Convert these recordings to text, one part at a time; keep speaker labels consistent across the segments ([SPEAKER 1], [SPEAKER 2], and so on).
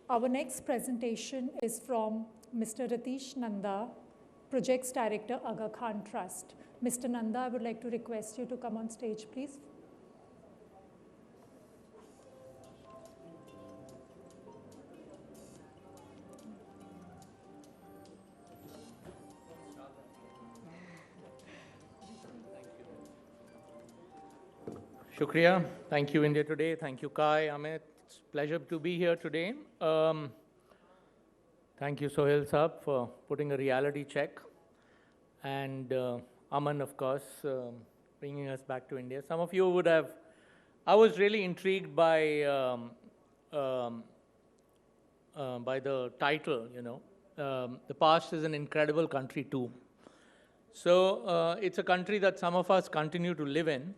[SPEAKER 1] Our next presentation is from Mr. Ratish Nanda, Projects Director, Aga Khan Trust. Mr. Nanda, I would like to request you to come on stage, please.
[SPEAKER 2] Shukriya. Thank you, India Today. Thank you, Kai, Amit. It's a pleasure to be here today. Thank you, Sohail Saab, for putting a reality check. And Aman, of course, bringing us back to India. Some of you would have, I was really intrigued by the title, the past is an incredible country too. So it's a country that some of us continue to live in.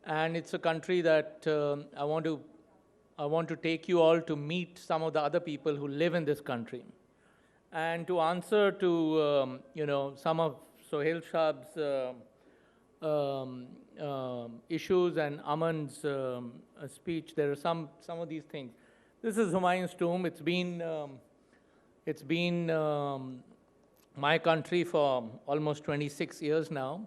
[SPEAKER 2] And it's a country that I want to take you all to meet some of the other people who live in this country, and to answer to some of Sohail Saab's issues and Aman's speech. There are some of these things. This is Humayun's tomb. It's been my country for almost 26 years now.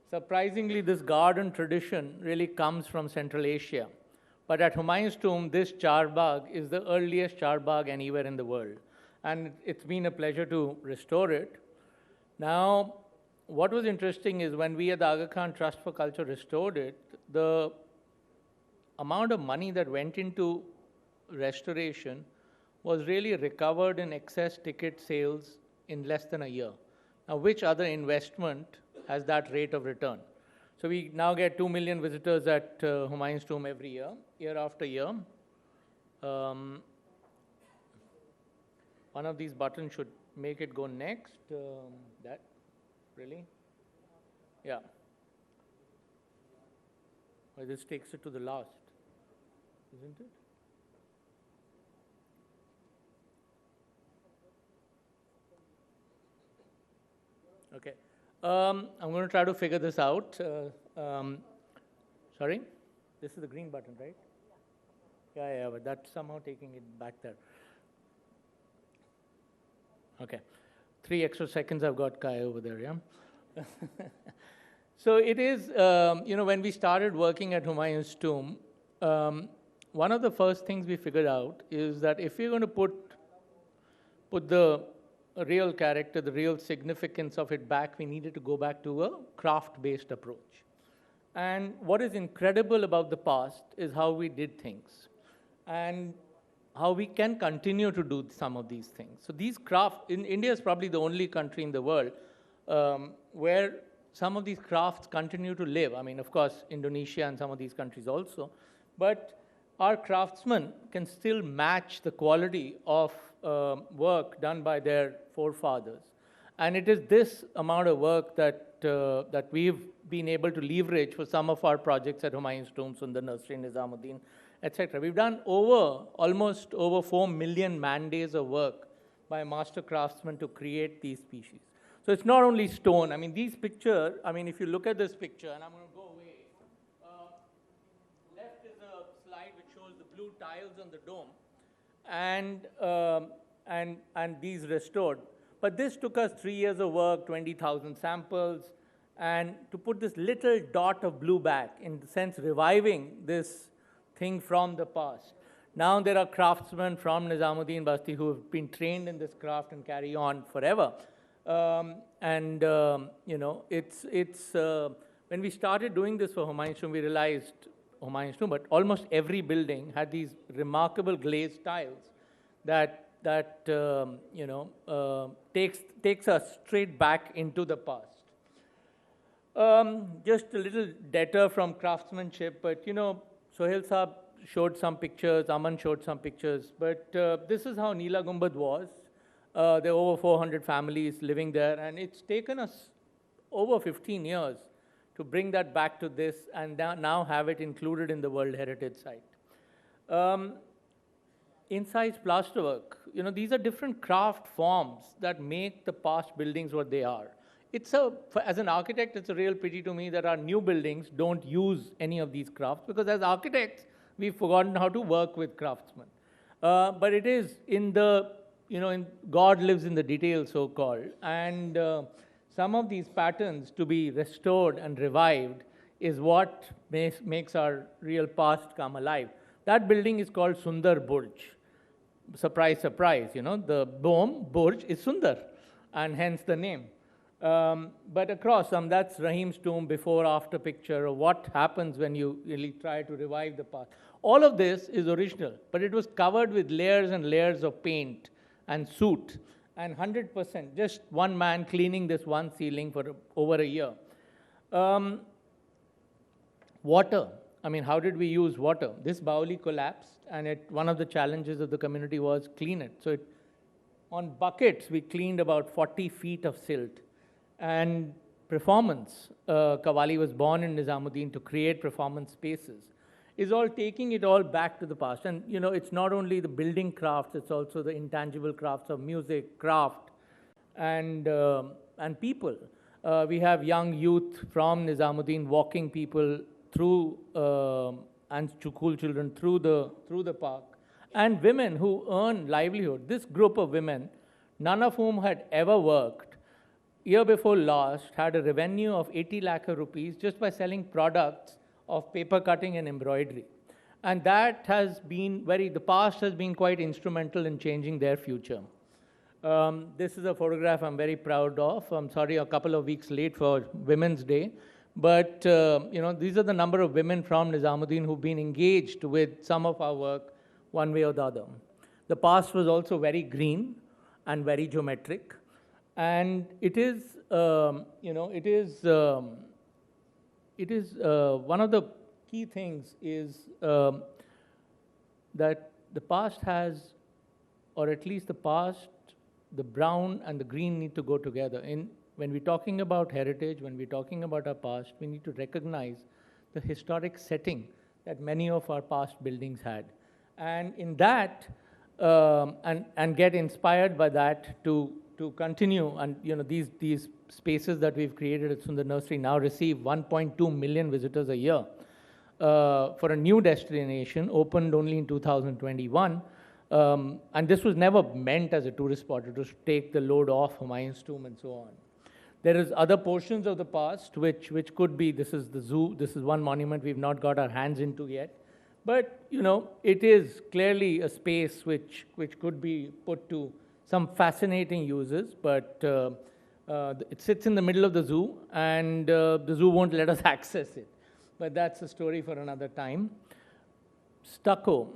[SPEAKER 2] Surprisingly, this garden tradition really comes from Central Asia. But at Humayun's tomb, this charbagh is the earliest charbagh anywhere in the world. And it's been a pleasure to restore it. Now, what was interesting is when we at the Aga Khan Trust for Culture restored it, the amount of money that went into restoration was really recovered in excess ticket sales in less than a year. Now, which other investment has that rate of return? So we now get 2 million visitors at Humayun's tomb every year, year after year. One of these buttons should make it go next. That, really? Yeah. Well, this takes it to the last, isn't it? Okay. I'm going to try to figure this out. Sorry? This is the green button, right? Yeah, but that's somehow taking it back there. Okay. 3 extra seconds I've got Kai over there, yeah? So it is, when we started working at Humayun's tomb, one of the first things we figured out is that if we're going to put the real character, the real significance of it back, we needed to go back to a craft-based approach. And what is incredible about the past is how we did things and how we can continue to do some of these things. So these India is probably the only country in the world where some of these crafts continue to live. I mean, of course, Indonesia and some of these countries also, but our craftsmen can still match the quality of work done by their forefathers. And it is this amount of work that we've been able to leverage for some of our projects at Humayun's tomb, Sundar Nursery, Nizamuddin, etc. We've done almost over 4 million man-days of work by master craftsmen to create these species. So it's not only stone. I mean, these pictures, if you look at this picture, and I'm going to go away, left is a slide which shows the blue tiles on the dome, and these restored. But this took us 3 years of work, 20,000 samples, and to put this little dot of blue back, in the sense reviving this thing from the past. Now there are craftsmen from Nizamuddin Basti who have been trained in this craft and carry on forever. When we started doing this for Humayun's tomb, we realized Humayun's tomb, but almost every building had these remarkable glazed tiles that takes us straight back into the past. Just a little data from craftsmanship, but Sohail Saab showed some pictures, Aman showed some pictures, but this is how Neela Gumbad was. There are over 400 families living there, and it's taken us over 15 years to bring that back to this and now have it included in the World Heritage Site. Insights plasterwork, these are different craft forms that make the past buildings what they are. As an architect, it's a real pity to me that our new buildings don't use any of these crafts, because as architects, we've forgotten how to work with craftsmen. But it is in the, God lives in the detail, so-called. And some of these patterns to be restored and revived is what makes our real past come alive. That building is called Sundar Burj. Surprise, surprise, the dome, Burj, is Sundar, and hence the name. But across that's Rahim's tomb, before, after picture of what happens when you really try to revive the past. All of this is original, but it was covered with layers and layers of paint and soot, and 100%, just one man cleaning this one ceiling for over a year. Water. I mean, how did we use water? This Baoli collapsed, and one of the challenges of the community was clean it. So on buckets, we cleaned about 40 feet of silt. And performance, Qawwali was born in Nizamuddin to create performance spaces, is all taking it all back to the past. And, it's not only the building crafts, it's also the intangible crafts of music, craft, and people. We have young youth from Nizamuddin walking people through, and school children through the park, and women who earn livelihood. This group of women, none of whom had ever worked, year before last, had a revenue of 80 lakh rupees just by selling products of paper cutting and embroidery. And that has been the past has been quite instrumental in changing their future. This is a photograph I'm very proud of. I'm sorry, a couple of weeks late for Women's Day. But, these are the number of women from Nizamuddin who've been engaged with some of our work one way or the other. The past was also very green and very geometric. And it is, one of the key things is that the past has, or at least the past, the brown and the green need to go together. When we're talking about heritage, when we're talking about our past, we need to recognize the historic setting that many of our past buildings had. And in that, and get inspired by that to continue. And these spaces that we've created at Sundar Nursery now receive 1.2 million visitors a year. For a new destination, opened only in 2021. And this was never meant as a tourist spot. It was to take the load off Humayun's tomb and so on. There is other portions of the past which could be, this is the zoo, this is one monument we've not got our hands into yet. But, it is clearly a space which could be put to some fascinating uses, but it sits in the middle of the zoo, and the zoo won't let us access it. But that's a story for another time. Stucco.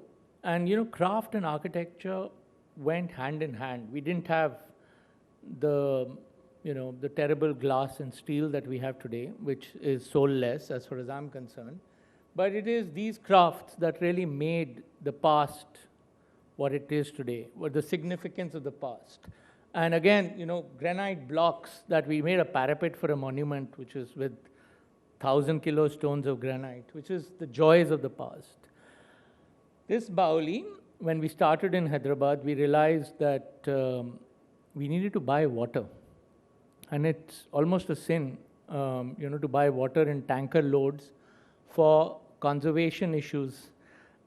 [SPEAKER 2] And, craft and architecture went hand in hand. We didn't have the terrible glass and steel that we have today, which is soulless as far as I'm concerned. But it is these crafts that really made the past what it is today, what the significance of the past. And again, granite blocks that we made a parapet for a monument, which is with 1,000-kilo stones of granite, which is the joys of the past. This Baoli, when we started in Hyderabad, we realized that we needed to buy water. And it's almost a sin, to buy water in tanker loads for conservation issues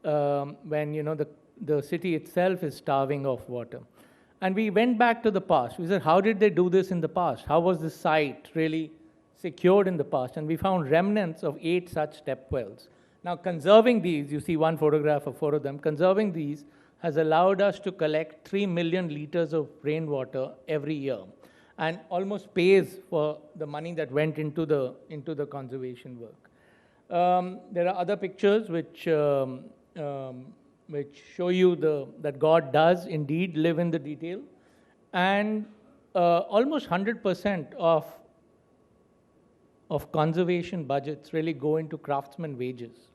[SPEAKER 2] when, the city itself is starving of water. And we went back to the past. We said, how did they do this in the past? How was this site really secured in the past? And we found remnants of 8 such step wells. Now, conserving these, you see one photograph of 4 of them, conserving these has allowed us to collect 3 million liters of rainwater every year, and almost pays for the money that went into the conservation work. There are other pictures which show you that God does indeed live in the detail, and almost 100% of conservation budgets really go into craftsman wages,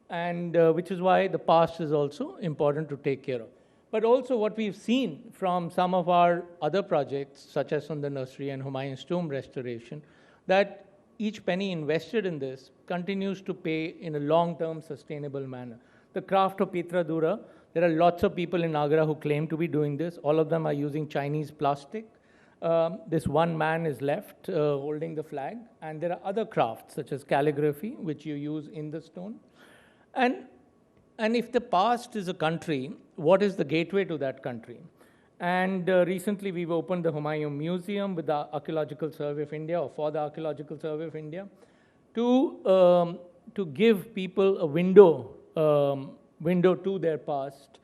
[SPEAKER 2] and which is why the past is also important to take care of. But also what we've seen from some of our other projects, such as Sundar Nursery and Humayun's tomb restoration, that each penny invested in this continues to pay in a long-term sustainable manner. The craft of Pitra Dura, there are lots of people in Agra who claim to be doing this. All of them are using Chinese plastic. This one man is left holding the flag. And there are other crafts, such as calligraphy, which you use in the stone. And and if the past is a country, what is the gateway to that country? And recently we've opened the Humayun Museum with the Archaeological Survey of India, or for the Archaeological Survey of India, to give people a window to their past.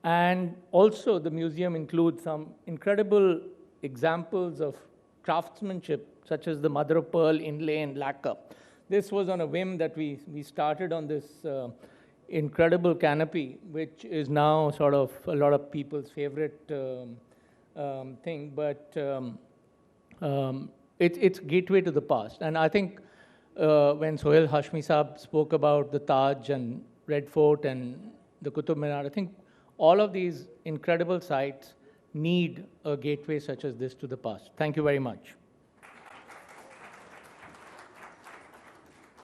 [SPEAKER 2] And also the museum includes some incredible examples of craftsmanship, such as the mother of pearl inlay and lacquer. This was on a whim that we started on this incredible canopy, which is now sort of a lot of people's favorite thing, but it's gateway to the past. And I think when Sohail Hashmi Saab spoke about the Taj and Red Fort and the Qutub Minar, I think all of these incredible sites need a gateway such as this to the past. Thank you very much.